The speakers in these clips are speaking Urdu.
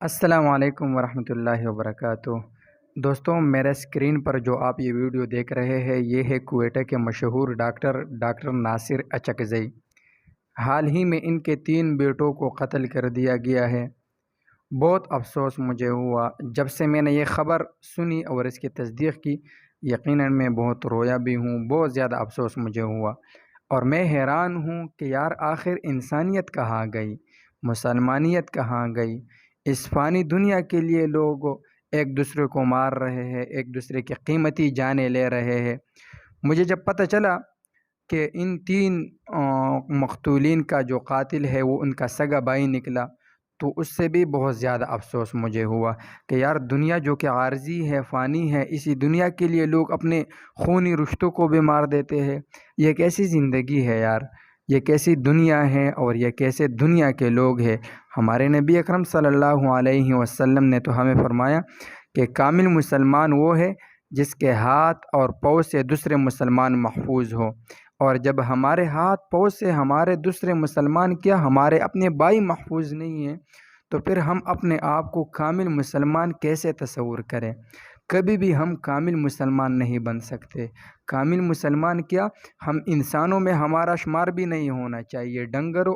السلام علیکم ورحمۃ اللہ وبرکاتہ۔ دوستوں، میرے اسکرین پر جو آپ یہ ویڈیو دیکھ رہے ہیں یہ ہے کوئٹہ کے مشہور ڈاکٹر ناصر اچکزئی۔ حال ہی میں ان کے 3 بیٹوں کو قتل کر دیا گیا ہے۔ بہت افسوس مجھے ہوا جب سے میں نے یہ خبر سنی اور اس کی تصدیق کی۔ یقیناً میں بہت رویا بھی ہوں، بہت زیادہ افسوس مجھے ہوا، اور میں حیران ہوں کہ یار آخر انسانیت کہاں گئی، مسلمانیت کہاں گئی۔ اس فانی دنیا کے لیے لوگ ایک دوسرے کو مار رہے ہیں، ایک دوسرے کی قیمتی جانیں لے رہے ہیں۔ مجھے جب پتہ چلا کہ ان 3 مقتولین کا جو قاتل ہے وہ ان کا سگا بھائی نکلا، تو اس سے بھی بہت زیادہ افسوس مجھے ہوا کہ یار دنیا جو کہ عارضی ہے، فانی ہے، اسی دنیا کے لیے لوگ اپنے خونی رشتوں کو بھی مار دیتے ہیں۔ یہ کیسی زندگی ہے یار، یہ کیسی دنیا ہے، اور یہ کیسے دنیا کے لوگ ہیں۔ ہمارے نبی اکرم صلی اللہ علیہ وسلم نے تو ہمیں فرمایا کہ کامل مسلمان وہ ہے جس کے ہاتھ اور پاؤں سے دوسرے مسلمان محفوظ ہو، اور جب ہمارے ہاتھ پاؤں سے ہمارے دوسرے مسلمان کیا ہمارے اپنے بھائی محفوظ نہیں ہیں، تو پھر ہم اپنے آپ کو کامل مسلمان کیسے تصور کریں؟ کبھی بھی ہم کامل مسلمان نہیں بن سکتے۔ کامل مسلمان کیا، ہم انسانوں میں ہمارا شمار بھی نہیں ہونا چاہیے، ڈنگروں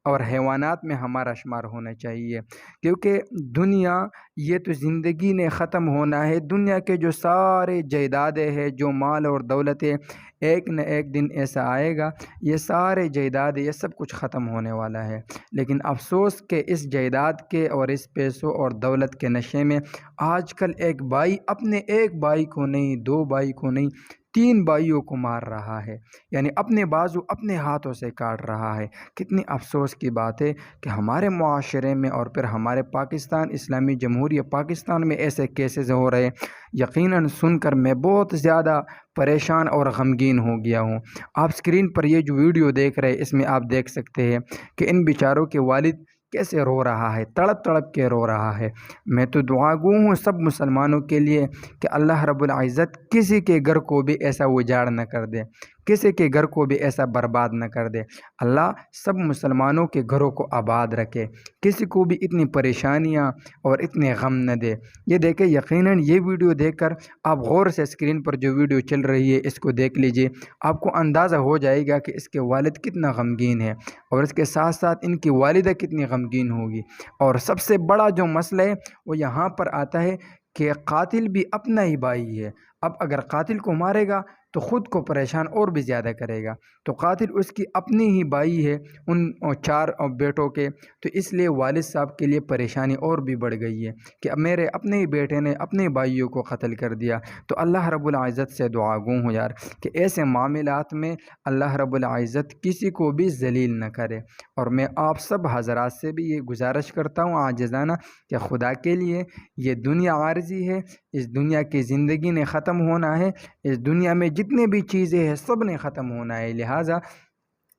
اور حیوانات میں ہمارا شمار ہونا چاہیے، کیونکہ دنیا یہ تو زندگی نے ختم ہونا ہے۔ دنیا کے جو سارے جائیدادیں ہیں، جو مال اور دولتیں، ایک نہ ایک دن ایسا آئے گا یہ سارے جائیداد یہ سب کچھ ختم ہونے والا ہے۔ لیکن افسوس کہ اس جائیداد کے اور اس پیسوں اور دولت کے نشے میں آج کل ایک بھائی اپنے ایک بھائی کو نہیں، 2 بھائی کو نہیں، 3 بھائیوں کو مار رہا ہے، یعنی اپنے بازو اپنے ہاتھوں سے کاٹ رہا ہے۔ کتنی افسوس کی بات ہے کہ ہمارے معاشرے میں اور پھر ہمارے پاکستان اسلامی جمہوریہ پاکستان میں ایسے کیسز ہو رہے ہیں۔ یقیناً سن کر میں بہت زیادہ پریشان اور غمگین ہو گیا ہوں۔ آپ اسکرین پر یہ جو ویڈیو دیکھ رہے ہیں اس میں آپ دیکھ سکتے ہیں کہ ان بیچاروں کے والد کیسے رو رہا ہے، تڑپ تڑپ کے رو رہا ہے۔ میں تو دعا گو ہوں سب مسلمانوں کے لیے کہ اللہ رب العزت کسی کے گھر کو بھی ایسا اجاڑ نہ کر دے، کسی کے گھر کو بھی ایسا برباد نہ کر دے۔ اللہ سب مسلمانوں کے گھروں کو آباد رکھے، کسی کو بھی اتنی پریشانیاں اور اتنے غم نہ دے۔ یہ دیکھیں، یقیناً یہ ویڈیو دیکھ کر آپ غور سے اسکرین پر جو ویڈیو چل رہی ہے اس کو دیکھ لیجئے، آپ کو اندازہ ہو جائے گا کہ اس کے والد کتنا غمگین ہے، اور اس کے ساتھ ساتھ ان کی والدہ کتنی غمگین ہوگی۔ اور سب سے بڑا جو مسئلہ ہے وہ یہاں پر آتا ہے کہ قاتل بھی اپنا ہی بھائی ہے۔ اب اگر قاتل کو مارے گا تو خود کو پریشان اور بھی زیادہ کرے گا، تو قاتل اس کی اپنی ہی بھائی ہے ان 4 بیٹوں کے، تو اس لیے والد صاحب کے لیے پریشانی اور بھی بڑھ گئی ہے کہ اب میرے اپنے ہی بیٹے نے اپنے بھائیوں کو قتل کر دیا۔ تو اللہ رب العزت سے دعا گو ہوں یار کہ ایسے معاملات میں اللہ رب العزت کسی کو بھی ذلیل نہ کرے۔ اور میں آپ سب حضرات سے بھی یہ گزارش کرتا ہوں عاجزانہ کہ خدا کے لیے یہ دنیا عارضی ہے، اس دنیا کی زندگی نے ختم ہونا ہے، اس دنیا میں جتنے بھی چیزیں ہیں سب نے ختم ہونا ہے، لہٰذا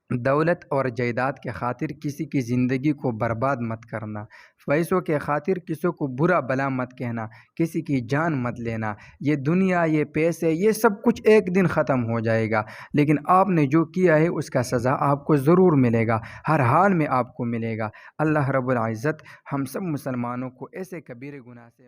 دولت اور جائیداد کے خاطر کسی کی زندگی کو برباد مت کرنا، پیسوں کے خاطر کسی کو برا بلا مت کہنا، کسی کی جان مت لینا۔ یہ دنیا، یہ پیسے، یہ سب کچھ ایک دن ختم ہو جائے گا، لیکن آپ نے جو کیا ہے اس کا سزا آپ کو ضرور ملے گا، ہر حال میں آپ کو ملے گا۔ اللہ رب العزت ہم سب مسلمانوں کو ایسے کبیرے گناہ سے